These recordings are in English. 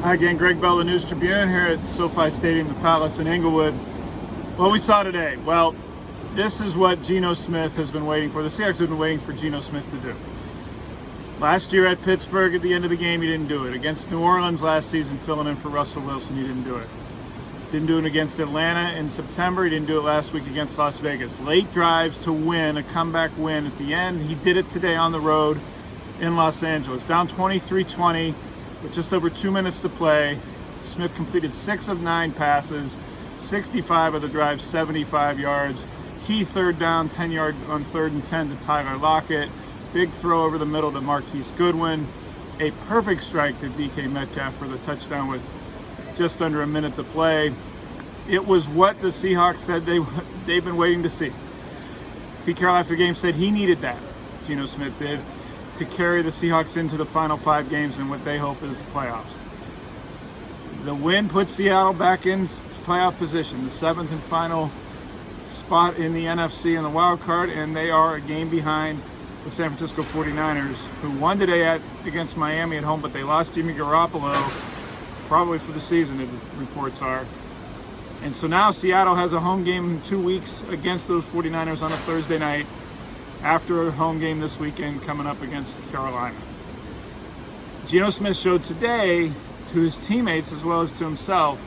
Hi again, Gregg Bell, the News Tribune here at SoFi Stadium, the Palace in Inglewood. What we saw today, well, this is what Geno Smith has been waiting for. The Seahawks have been waiting for Geno Smith to do. Last year at Pittsburgh, at the end of the game, he didn't do it. Against New Orleans last season, filling in for Russell Wilson, he didn't do it. Didn't do it against Atlanta in September. He didn't do it last week against Las Vegas. Late drives to win, a comeback win at the end. He did it today on the road in Los Angeles. Down 23-20 with just over 2 minutes to play. Smith completed 6 of 9 passes, 65 of the drive, 75 yards. Key third down, 10-yard on 3rd and 10 to Tyler Lockett. Big throw over the middle to Marquise Goodwin. A perfect strike to DK Metcalf for the touchdown with just under a minute to play. It was what the Seahawks said they've been waiting to see. Pete Carroll after the game said he needed that, Geno Smith did, to carry the Seahawks into the final 5 games and what they hope is the playoffs. The win puts Seattle back in playoff position, the 7th and final spot in the NFC in the wild card, and they are a game behind the San Francisco 49ers, who won today against Miami at home, but they lost Jimmy Garoppolo, probably for the season, the reports are. And so now Seattle has a home game in 2 weeks against those 49ers on a Thursday night, after a home game this weekend coming up against Carolina. Geno Smith showed today to his teammates as well as to himself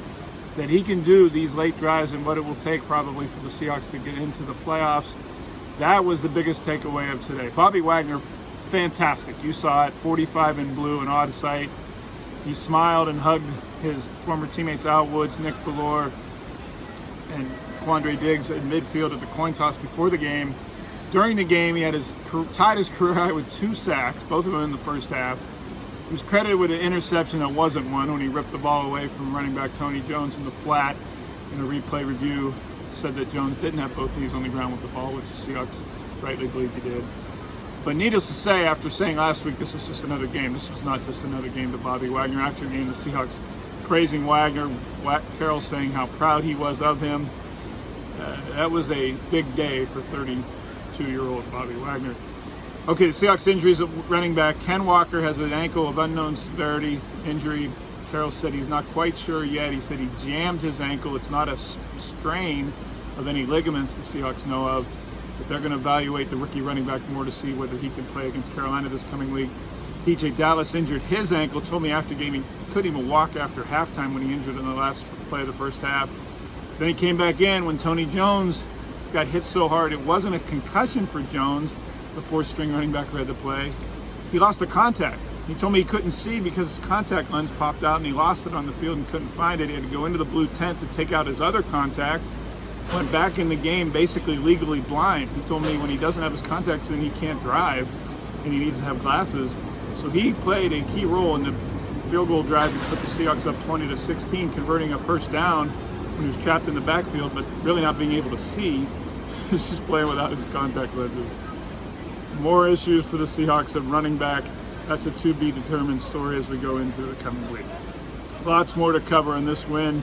that he can do these late drives and what it will take probably for the Seahawks to get into the playoffs. That was the biggest takeaway of today. Bobby Wagner, fantastic. You saw it, 45 in blue, an odd sight. He smiled and hugged his former teammates Al Woods, Nick Bellore, and Quandre Diggs in midfield at the coin toss before the game. During the game, he had tied his career high with 2 sacks, both of them in the first half. He was credited with an interception that wasn't one when he ripped the ball away from running back Tony Jones in the flat. In a replay review, said that Jones didn't have both knees on the ground with the ball, which the Seahawks rightly believe he did. But needless to say, after saying last week this was just another game, this was not just another game to Bobby Wagner. After the game, the Seahawks praising Wagner, Carroll saying how proud he was of him. That was a big day for 32-year-old Bobby Wagner. Okay, the Seahawks injuries at running back. Ken Walker has an ankle of unknown severity injury. Carroll said he's not quite sure yet. He said he jammed his ankle. It's not a strain of any ligaments the Seahawks know of, but they're going to evaluate the rookie running back more to see whether he can play against Carolina this coming week. DJ Dallas injured his ankle, told me after game he couldn't even walk after halftime when he injured in the last play of the first half. Then he came back in when Tony Jones got hit so hard. It wasn't a concussion for Jones, the 4th-string running back who had to play. He lost the contact. He told me he couldn't see because his contact lens popped out and he lost it on the field and couldn't find it. He had to go into the blue tent to take out his other contact. Went back in the game basically legally blind. He told me when he doesn't have his contacts in, he can't drive and he needs to have glasses. So he played a key role in the field goal drive to put the Seahawks up 20-16, converting a first down when he was trapped in the backfield, but really not being able to see. He's just playing without his contact lenses. More issues for the Seahawks at running back. That's a to-be-determined story as we go into the coming week. Lots more to cover in this win.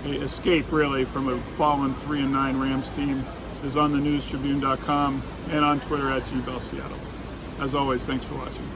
A escape, really, from a fallen 3-9 Rams team is on thenewstribune.com and on Twitter at GBellSeattle. As always, thanks for watching.